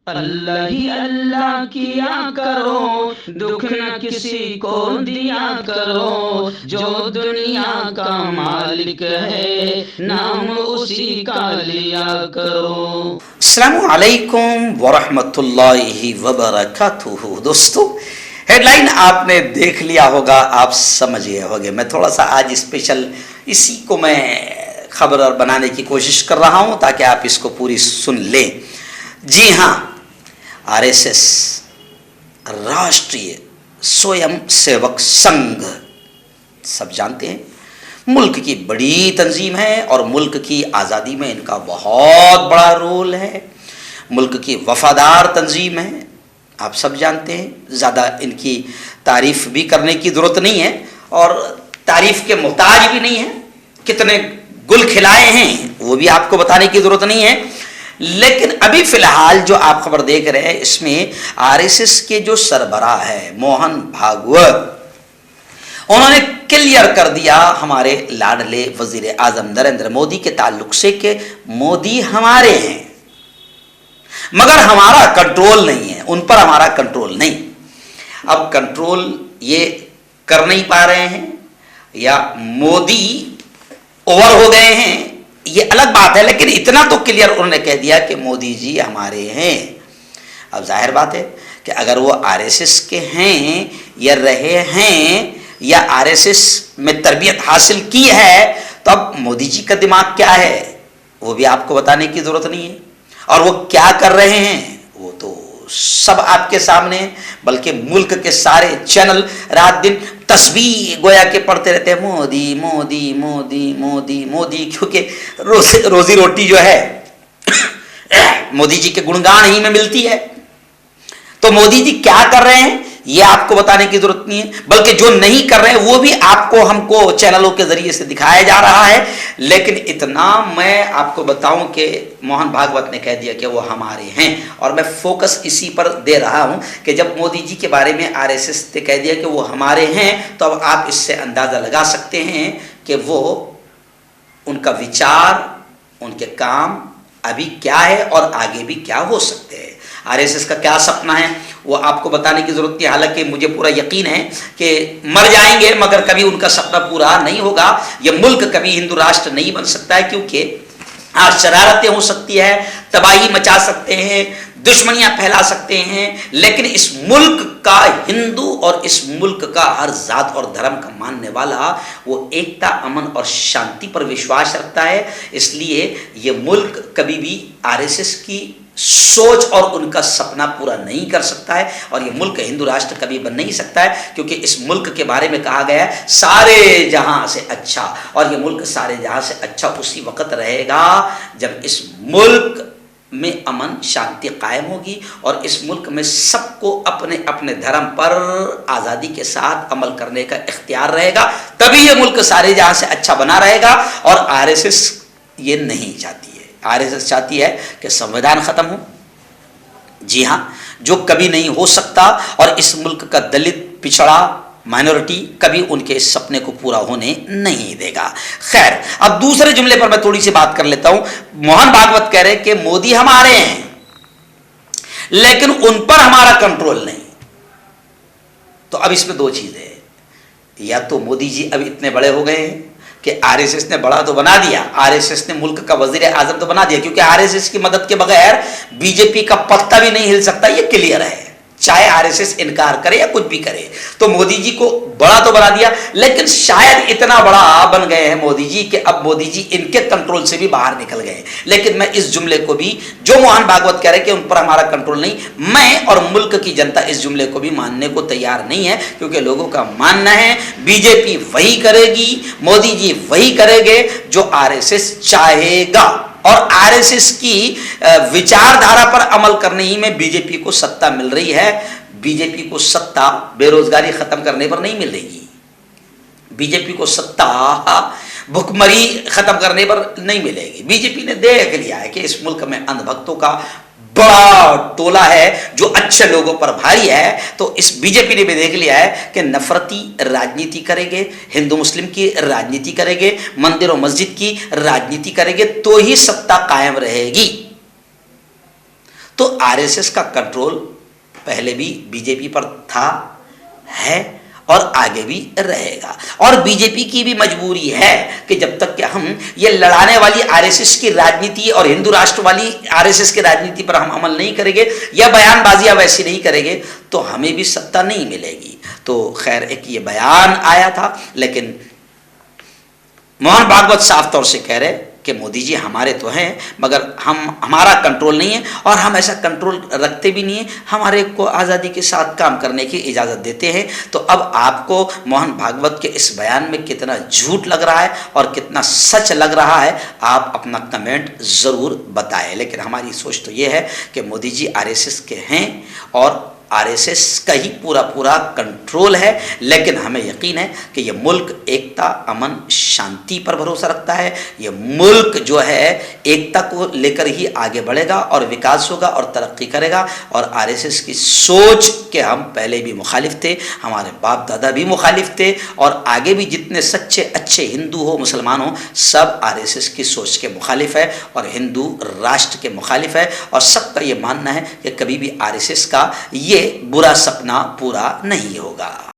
अल्लाह ही अल्लाह किया करो, दुख न किसी को दिया करो, जो दुनिया का मालिक है नाम उसी का लिया करो। अस्सलामु अलैकुम वरहमतुल्लाहि वबरकातुहू। दोस्तों, हेडलाइन आपने देख लिया होगा, आप समझ गए होंगे। मैं थोड़ा सा आज स्पेशल इसी को मैं खबर बनाने की कोशिश कर रहा हूं ताकि आप इसको पूरी सुन लें। जी हाँ, आरएसएस राष्ट्रीय स्वयं सेवक संघ, सब जानते हैं, मुल्क की बड़ी तंजीम है और मुल्क की आज़ादी में इनका बहुत बड़ा रोल है। मुल्क की वफादार तंजीम है, आप सब जानते हैं। ज़्यादा इनकी तारीफ़ भी करने की ज़रूरत नहीं है और तारीफ़ के मोहताज भी नहीं है। कितने गुल खिलाए हैं वो भी आपको बताने की ज़रूरत नहीं है। लेकिन अभी फ़िलहाल जो आप खबर देख रहे हैं, इसमें आरएसएस के जो सरबराह है मोहन भागवत, उन्होंने क्लियर कर दिया हमारे लाडले वजीर आजम नरेंद्र मोदी के ताल्लुक से कि मोदी हमारे हैं मगर हमारा कंट्रोल नहीं है, उन पर हमारा कंट्रोल नहीं। अब कंट्रोल ये कर नहीं पा रहे हैं या मोदी ओवर हो गए हैं, ये अलग बात है, लेकिन इतना तो क्लियर उन्होंने कह दिया कि मोदी जी हमारे हैं। अब जाहिर बात है कि अगर वो आरएसएस के हैं या रहे हैं या आरएसएस में तरबियत हासिल की है, तो अब मोदी जी का दिमाग क्या है वो भी आपको बताने की ज़रूरत नहीं है। और वो क्या कर रहे हैं वो तो सब आपके सामने है। बल्कि मुल्क के सारे चैनल रात दिन तस्बीह गोया के पढ़ते रहते हैं, मोदी मोदी मोदी मोदी मोदी, क्योंकि रोजी रोटी जो है मोदी जी के गुणगान ही में मिलती है। तो मोदी जी क्या कर रहे हैं ये आपको बताने की जरूरत नहीं है, बल्कि जो नहीं कर रहे हैं वो भी आपको हमको चैनलों के जरिए से दिखाया जा रहा है। लेकिन इतना मैं आपको बताऊं कि मोहन भागवत ने कह दिया कि वो हमारे हैं, और मैं फोकस इसी पर दे रहा हूं कि जब मोदी जी के बारे में आरएसएस ने कह दिया कि वो हमारे हैं, तो अब आप इससे अंदाजा लगा सकते हैं कि वो उनका विचार, उनके काम अभी क्या है और आगे भी क्या हो सकते हैं। आरएसएस का क्या सपना है वो आपको बताने की जरूरत नहीं। हालांकि मुझे पूरा यकीन है कि मर जाएंगे मगर कभी उनका सपना पूरा नहीं होगा। यह मुल्क कभी हिंदू राष्ट्र नहीं बन सकता है, क्योंकि आज शरारतें हो सकती है, तबाही मचा सकते हैं, दुश्मनियां फैला सकते हैं, लेकिन इस मुल्क का हिंदू और इस मुल्क का हर जात और धर्म का मानने वाला वो एकता, अमन और शांति पर विश्वास रखता है। इसलिए ये मुल्क कभी भी आरएसएस की सोच और उनका सपना पूरा नहीं कर सकता है, और ये मुल्क हिंदू राष्ट्र कभी बन नहीं सकता है, क्योंकि इस मुल्क के बारे में कहा गया है सारे जहां से अच्छा, और ये मुल्क सारे जहां से अच्छा उसी वक्त रहेगा जब इस मुल्क में अमन शांति कायम होगी और इस मुल्क में सबको अपने अपने धर्म पर आज़ादी के साथ अमल करने का इख्तियार रहेगा। तभी ये मुल्क सारे जहां से अच्छा बना रहेगा। और आरएसएस ये नहीं चाहती है। आरएसएस चाहती है कि संविधान खत्म हो, जी हाँ, जो कभी नहीं हो सकता, और इस मुल्क का दलित, पिछड़ा, माइनॉरिटी कभी उनके इस सपने को पूरा होने नहीं देगा। खैर, अब दूसरे जुमले पर मैं थोड़ी सी बात कर लेता हूं। मोहन भागवत कह रहे हैं कि मोदी हमारे हैं लेकिन उन पर हमारा कंट्रोल नहीं। तो अब इसमें दो चीजें हैं, या तो मोदी जी अभी इतने बड़े हो गए हैं कि आरएसएस ने बड़ा तो बना दिया, आरएसएस ने मुल्क का वजीर आजम तो बना दिया, क्योंकि आरएसएस की मदद के बगैर बीजेपी का पत्ता भी नहीं हिल सकता, ये क्लियर है, चाहे आरएसएस इनकार करे या कुछ भी करे। तो मोदी जी को बड़ा तो बना दिया, लेकिन शायद इतना बड़ा बन गए हैं मोदी जी कि अब मोदी जी इनके कंट्रोल से भी बाहर निकल गए। लेकिन मैं इस जुमले को भी, जो मोहन भागवत कह रहे हैं कि उन पर हमारा कंट्रोल नहीं, मैं और मुल्क की जनता इस जुमले को भी मानने को तैयार नहीं है, क्योंकि लोगों का मानना है बीजेपी वही करेगी, मोदी जी वही करेंगे जो आरएसएस चाहेगा, और आरएसएस की विचारधारा पर अमल करने ही में बीजेपी को सत्ता मिल रही है। बीजेपी को सत्ता बेरोजगारी खत्म करने पर नहीं मिलेगी, बीजेपी को सत्ता भुखमरी खत्म करने पर नहीं मिलेगी। बीजेपी ने देख लिया है कि इस मुल्क में अंधभक्तों का बड़ा टोला है जो अच्छे लोगों पर भारी है। तो इस बीजेपी ने भी देख लिया है कि नफरती राजनीति करेंगे, हिंदू मुस्लिम की राजनीति करेंगे, मंदिर और मस्जिद की राजनीति करेंगे तो ही सत्ता कायम रहेगी। तो आरएसएस का कंट्रोल पहले भी बीजेपी पर था, है और आगे भी रहेगा। और बीजेपी की भी मजबूरी है कि जब तक कि हम ये लड़ाने वाली आरएसएस की राजनीति और हिंदू राष्ट्र वाली आरएसएस की राजनीति पर हम अमल नहीं करेंगे या बयानबाजियां वैसी नहीं करेंगे तो हमें भी सत्ता नहीं मिलेगी। तो खैर एक ये बयान आया था, लेकिन मोहन भागवत साफ तौर से कह रहे कि मोदी जी हमारे तो हैं मगर हमारा कंट्रोल नहीं है और हम ऐसा कंट्रोल रखते भी नहीं है, हमारे को आज़ादी के साथ काम करने की इजाज़त देते हैं। तो अब आपको मोहन भागवत के इस बयान में कितना झूठ लग रहा है और कितना सच लग रहा है, आप अपना कमेंट ज़रूर बताएं। लेकिन हमारी सोच तो ये है कि मोदी जी आरएसएस के हैं और आरएसएस का ही पूरा कंट्रोल है, लेकिन हमें यकीन है कि ये मुल्क एकता, अमन, शांति पर भरोसा रखता है। ये मुल्क जो है एकता को लेकर ही आगे बढ़ेगा और विकास होगा और तरक्की करेगा। और आरएसएस की सोच के हम पहले भी मुखालिफ थे, हमारे बाप दादा भी मुखालिफ थे और आगे भी जितने सच्चे अच्छे हिंदू हो, मुसलमान हो, सब आरएसएस की सोच के मुखालिफ है और हिंदू राष्ट्र के मुखालिफ है। और सबका ये मानना है कि कभी भी आरएसएस का ये बुरा सपना पूरा नहीं होगा।